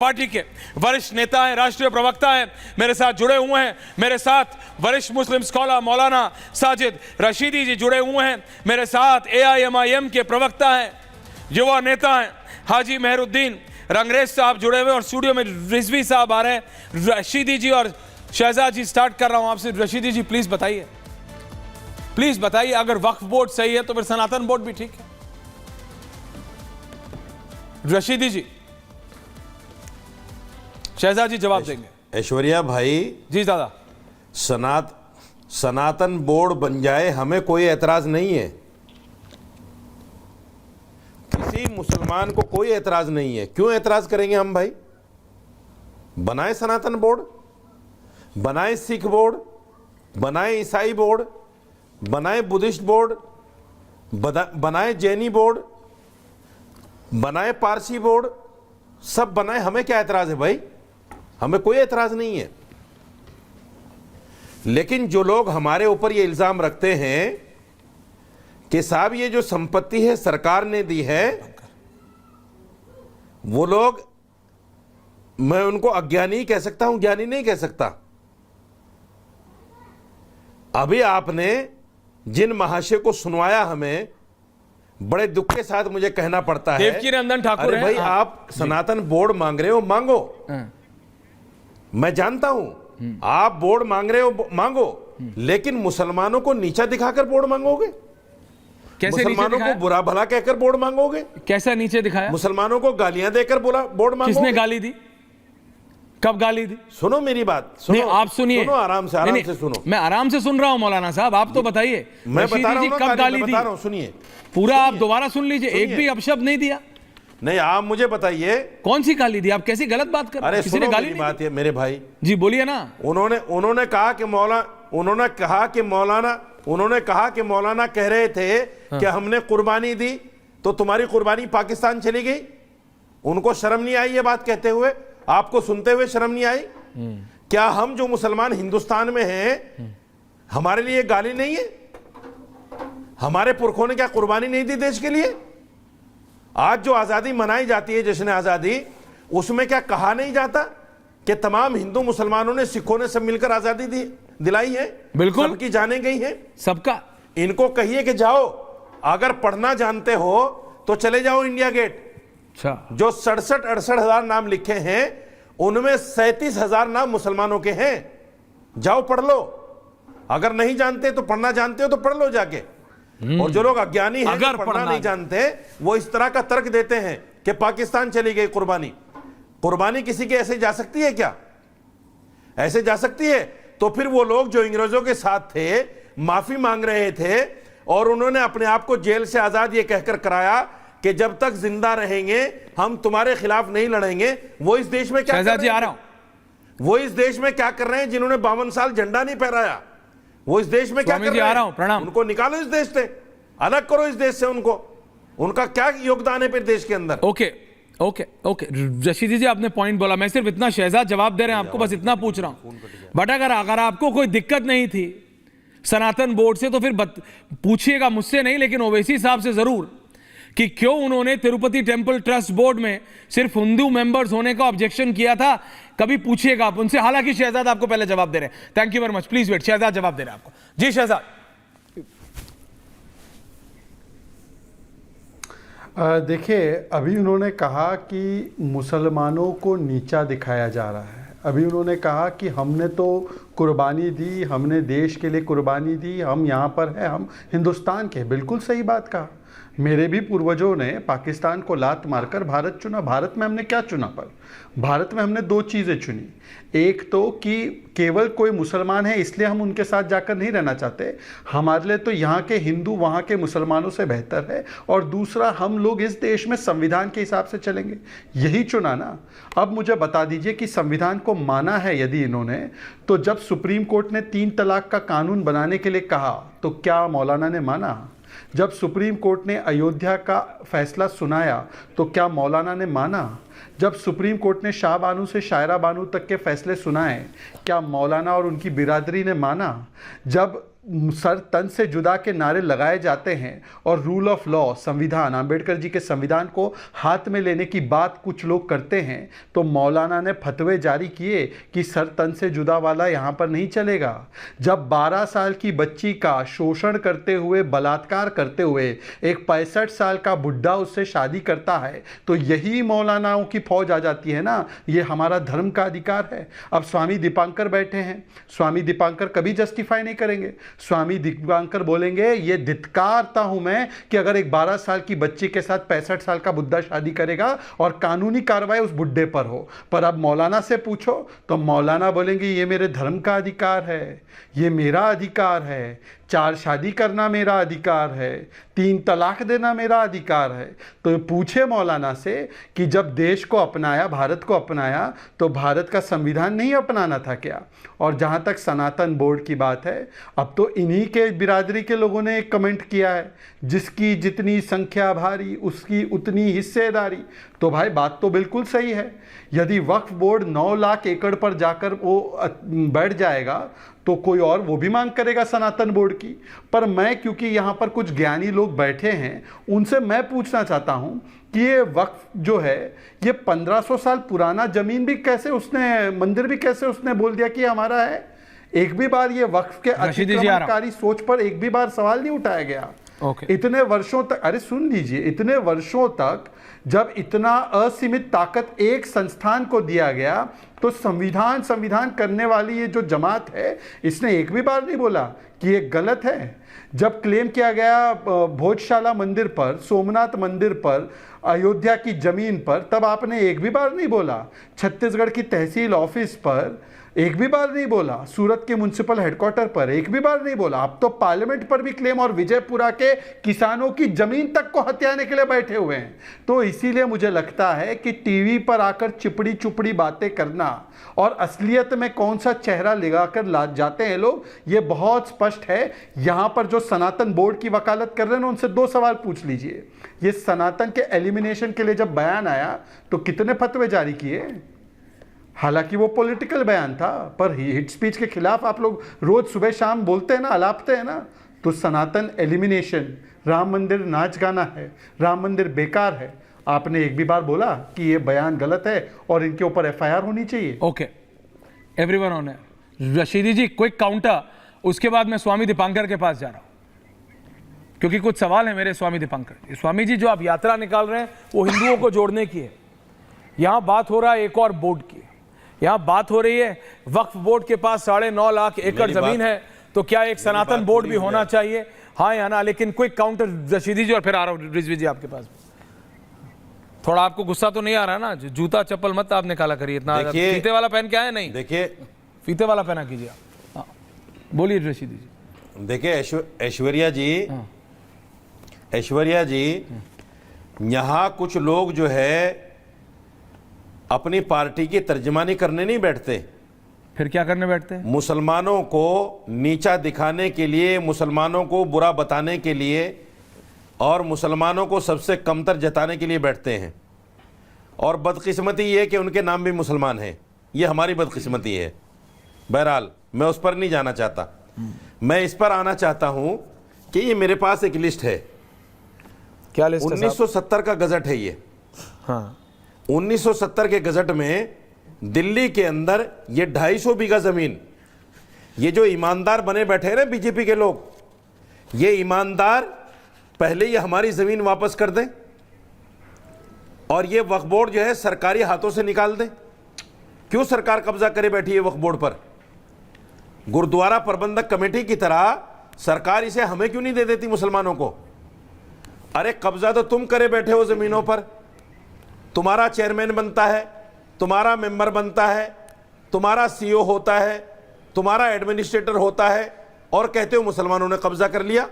Party के वरिष्ठ नेता हैं, राष्ट्रीय प्रवक्ता हैं, मेरे साथ जुड़े हुए हैं। मेरे साथ वरिष्ठ मुस्लिम स्कॉलर मौलाना साजिद रशीदी जी जुड़े हुए हैं। मेरे साथ AIMIM के प्रवक्ता हैं, युवा नेता हैं हाजी मेहरुद्दीन रंगरेज साहब जुड़े हुए, और स्टूडियो में रिजवी साहब आ रहे हैं। रशीदी जी और शहजाद जी, स्टार्ट कर रहा हूं आपसे। रशीदी जी प्लीज बताइए, अगर वक्फ बोर्ड सही है तो फिर सनातन बोर्ड भी ठीक है। रशीदी जी, शहजाद जी जवाब देंगे। ऐश्वर्या भाई जी दादा। सनातन बोर्ड बन जाए, हमें कोई एतराज नहीं है, किसी मुसलमान को कोई एतराज नहीं है। क्यों एतराज करेंगे हम भाई? बनाए सनातन बोर्ड, बनाए सिख बोर्ड, बनाए ईसाई बोर्ड, बनाए बुद्धिस्ट बोर्ड, बनाए जैनी बोर्ड, बनाए पारसी बोर्ड, सब बनाए, हमें क्या एतराज है भाई? हमें कोई एतराज नहीं है। लेकिन जो लोग हमारे ऊपर ये इल्जाम रखते हैं कि साहब ये जो संपत्ति है सरकार ने दी है, वो लोग, मैं उनको अज्ञानी कह सकता हूं, ज्ञानी नहीं कह सकता। अभी आपने जिन महाशय को सुनवाया, हमें बड़े दुख के साथ मुझे कहना पड़ता है, देवकी नंदन ठाकुर अरे भाई आप सनातन बोर्ड मांग रहे हो, मांगो, मैं जानता हूं आप बोर्ड मांग रहे हो, मांगो, लेकिन मुसलमानों को नीचा दिखाकर बोर्ड मांगोगे? कैसे मुसलमानों को बुरा भला कहकर बोर्ड मांगोगे? कैसा नीचे दिखाया? मुसलमानों को गालियां देकर बोर्ड मांगोगे? किसने गाली दी? कब गाली दी? सुनो मेरी बात, सुनो, आप सुनिए, सुनो आराम से सुनो। मैं आराम से सुन रहा हूं मौलाना साहब, आप तो बताइए। मैं बता रहा हूं, कब गाली दी? सुनिए पूरा, आप दोबारा सुन लीजिए, एक भी अपशब्द नहीं दिया। नहीं, आप मुझे बताइए कौन सी गाली दी? आप कैसी गलत बात कर रहे हैं? अरे किसी ने गाली मेरी बात है मेरे भाई जी, बोलिए ना। उन्होंने कहा कि मौलाना कह रहे थे कि हमने कुर्बानी दी तो तुम्हारी कुर्बानी पाकिस्तान चली गई। उनको शर्म नहीं आई ये बात कहते हुए? आपको सुनते हुए शर्म नहीं आई? क्या हम जो मुसलमान हिंदुस्तान में हैं, हमारे लिए गाली नहीं है? हमारे पुरखों ने क्या कुर्बानी नहीं दी देश के लिए? आज जो आजादी मनाई जाती है, जश्न आजादी, उसमें क्या कहा नहीं जाता कि तमाम हिंदू मुसलमानों ने, सिखों ने सब मिलकर आजादी दिलाई है? बिल्कुल, सबकी जाने गई है, सबका। इनको कहिए कि जाओ, अगर पढ़ना जानते हो तो चले जाओ इंडिया गेट। अच्छा, जो 67-68 हजार नाम लिखे हैं, उनमें 37,000 नाम मुसलमानों के हैं। जाओ पढ़ लो, अगर नहीं जानते तो, पढ़ना जानते हो तो पढ़ लो जाके। और जो लोग अज्ञानी हैं, अगर पढ़ना नहीं जानते, वो इस तरह का तर्क देते हैं कि पाकिस्तान चली गई कुर्बानी किसी के ऐसे जा सकती है क्या? ऐसे जा सकती है? तो फिर वो लोग जो अंग्रेजों के साथ थे, माफी मांग रहे थे, और उन्होंने अपने आप को जेल से आजाद ये कहकर कराया कि जब तक जिंदा रहेंगे हम तुम्हारे खिलाफ नहीं लड़ेंगे, वो इस देश में क्या कर रहे हैं? वो इस देश में क्या कर रहे हैं जिन्होंने 52 साल झंडा नहीं फहराया? वो इस देश में क्या कर रहे हैं? प्रणाम। उनको निकालो इस देश से, अलग करो इस देश से उनको। उनका क्या योगदान है फिर देश के अंदर? ओके, रशीदी जी आपने पॉइंट बोला, मैं सिर्फ इतना, शहजाद जवाब दे रहे हैं आपको, बस इतना पूछ रहा हूं। बट अगर आपको कोई दिक्कत नहीं थी सनातन बोर्ड से, तो फिर पूछिएगा, मुझसे नहीं लेकिन ओवैसी साहब से जरूर, कि क्यों उन्होंने तिरुपति टेंपल ट्रस्ट बोर्ड में सिर्फ हिंदू मेंबर्स होने का ऑब्जेक्शन किया था। कभी पूछिएगा आप उनसे। हालांकि शहजाद आपको पहले जवाब दे रहे हैं। Thank you very much, please wait. Shahzad जवाब दे रहे हैं आपको। जी शहजाद। देखिए, अभी उन्होंने कहा कि मुसलमानों को नीचा दिखाया जा रहा है। अभी उन्होंने कहा कि हमने तो कुर्बानी दी, हमने देश के लिए कुर्बानी दी, हम यहाँ पर हैं, हम हिंदुस्तान के। बिल्कुल सही बात कहा। मेरे भी पूर्वजों ने पाकिस्तान को लात मारकर भारत चुना। भारत में हमने क्या चुना? पर भारत में हमने 2 चीज़ें चुनी। एक तो कि केवल कोई मुसलमान है इसलिए हम उनके साथ जाकर नहीं रहना चाहते, हमारे लिए तो यहाँ के हिंदू वहाँ के मुसलमानों से बेहतर है। और दूसरा, हम लोग इस देश में संविधान के हिसाब से चलेंगे, यही चुना ना। अब मुझे बता दीजिए कि संविधान को माना है यदि इन्होंने, तो जब सुप्रीम कोर्ट ने 3 तलाक का कानून बनाने के लिए कहा, तो क्या मौलाना ने माना? जब सुप्रीम कोर्ट ने अयोध्या का फैसला सुनाया, तो क्या मौलाना ने माना? जब सुप्रीम कोर्ट ने शाह बानू से शायरा बानू तक के फैसले सुनाए, क्या मौलाना और उनकी बिरादरी ने माना? जब सर तन से जुदा के नारे लगाए जाते हैं और रूल ऑफ लॉ, संविधान, अंबेडकर जी के संविधान को हाथ में लेने की बात कुछ लोग करते हैं, तो मौलाना ने फतवे जारी किए कि सर तन से जुदा वाला यहाँ पर नहीं चलेगा। जब 12 साल की बच्ची का शोषण करते हुए, बलात्कार करते हुए एक 65 साल का बुढ़ा उससे शादी करता है, तो यही मौलानाओं की फौज आ जाती है ना, ये हमारा धर्म का अधिकार है। अब स्वामी दीपांकर बैठे हैं, स्वामी दीपांकर कभी जस्टिफाई नहीं करेंगे। स्वामी दीपांकर बोलेंगे ये धिक्कारता हूं मैं कि अगर एक 12 साल की बच्ची के साथ 65 साल का बुड्ढा शादी करेगा और कानूनी कार्रवाई उस बुड्ढे पर हो। पर अब मौलाना से पूछो तो मौलाना बोलेंगे ये मेरे धर्म का अधिकार है, ये मेरा अधिकार है, 4 शादी करना मेरा अधिकार है, 3 तलाक देना मेरा अधिकार है। तो पूछे मौलाना से कि जब देश को अपनाया, भारत को अपनाया, तो भारत का संविधान नहीं अपनाना था क्या? और जहाँ तक सनातन बोर्ड की बात है, अब तो इन्हीं के बिरादरी के लोगों ने एक कमेंट किया है, जिसकी जितनी संख्या भारी उसकी उतनी हिस्सेदारी। तो भाई बात तो बिल्कुल सही है। यदि वक्फ बोर्ड 9 लाख एकड़ पर जाकर वो बैठ जाएगा तो कोई और वो भी मांग करेगा सनातन बोर्ड की। पर मैं, क्योंकि यहाँ पर कुछ ज्ञानी लोग बैठे हैं, उनसे मैं पूछना चाहता हूँ कि ये वक्फ जो है, ये 1500 साल पुराना जमीन भी कैसे उसने, मंदिर भी कैसे उसने बोल दिया कि हमारा है? एक भी बार ये वक्फ के अतिक्रमणकारी सोच पर एक भी बार सवाल नहीं उठाया गया। इतने वर्षों तक, अरे सुन लीजिए, इतने वर्षों तक जब इतना असीमित ताकत एक संस्थान को दिया गया, तो संविधान करने वाली ये जो जमात है, इसने एक भी बार नहीं बोला कि ये गलत है। जब क्लेम किया गया भोजशाला मंदिर पर, सोमनाथ मंदिर पर, अयोध्या की जमीन पर, तब आपने एक भी बार नहीं बोला। छत्तीसगढ़ की तहसील ऑफिस पर एक भी बार नहीं बोला। सूरत के म्युनिसिपल हेडक्वार्टर पर एक भी बार नहीं बोला। अब तो पार्लियामेंट पर भी क्लेम, और विजयपुरा के किसानों की जमीन तक को हथियाने के लिए बैठे हुए हैं। तो इसीलिए मुझे लगता है कि टीवी पर आकर चिपड़ी चुपड़ी बातें करना और असलियत में कौन सा चेहरा लगाकर ला जाते हैं लोग, ये बहुत स्पष्ट है। यहाँ पर जो सनातन बोर्ड की वकालत कर रहे हैं, उनसे 2 सवाल पूछ लीजिए। ये सनातन के एलिमिनेशन के लिए जब बयान आया तो कितने फतवे जारी किए? हालांकि वो पॉलिटिकल बयान था, पर हिट स्पीच के खिलाफ आप लोग रोज सुबह शाम बोलते हैं ना, अलापते हैं ना। तो सनातन एलिमिनेशन, राम मंदिर नाच गाना है, राम मंदिर बेकार है, आपने एक भी बार बोला कि ये बयान गलत है और इनके ऊपर FIR होनी चाहिए? ओके, एवरीवन ऑन है। रशीदी जी क्विक काउंटर, उसके बाद मैं स्वामी दीपांकर के पास जा रहा हूं, क्योंकि कुछ सवाल है मेरे स्वामी दीपांकर। स्वामी जी, जो आप यात्रा निकाल रहे हैं वो हिंदुओं को जोड़ने की है। यहां बात हो रहा है एक और बोर्ड की, यहां बात हो रही है वक्फ बोर्ड के पास 9.5 लाख एकड़ जमीन है, तो क्या एक सनातन बोर्ड भी होना चाहिए, हाँ या ना? लेकिन क्विक काउंटर रशीदी जी, और फिर आ रहा हूं रिजवी जी आपके पास। थोड़ा आपको गुस्सा तो नहीं आ रहा ना? जूता चप्पल मत आप निकाला करिए इतना, फीते वाला पहन के आए नहीं, देखिए फीते वाला पहना कीजिए आप। बोलिए रशीदी जी। देखिए ऐश्वर्या जी, यहां कुछ लोग जो है अपनी पार्टी की तर्जमानी करने नहीं बैठते। फिर क्या करने बैठते हैं? मुसलमानों को नीचा दिखाने के लिए, मुसलमानों को बुरा बताने के लिए और मुसलमानों को सबसे कमतर जताने के लिए बैठते हैं। और बदकिस्मती ये है कि उनके नाम भी मुसलमान हैं। ये हमारी बदकिस्मती है। बहरहाल मैं उस पर नहीं जाना चाहता। मैं इस पर आना चाहता हूं कि ये मेरे पास एक लिस्ट है। क्या लिस्ट है? 1970 का गजट है ये। हाँ, 1970 के गजट में दिल्ली के अंदर ये 250 बीघा जमीन, ये जो ईमानदार बने बैठे हैं ना बीजेपी के लोग, ये ईमानदार पहले ये हमारी जमीन वापस कर दें और ये वक्फ बोर्ड जो है सरकारी हाथों से निकाल दें। क्यों सरकार कब्जा करे बैठी है वक्फ बोर्ड पर? गुरुद्वारा प्रबंधक कमेटी की तरह सरकार इसे हमें क्यों नहीं दे देती मुसलमानों को? अरे कब्जा तो तुम करे बैठे हो जमीनों पर। तुम्हारा चेयरमैन बनता है, तुम्हारा मेंबर बनता है, तुम्हारा CEO होता है, तुम्हारा एडमिनिस्ट्रेटर होता है, और कहते हो मुसलमानों ने कब्जा कर लिया।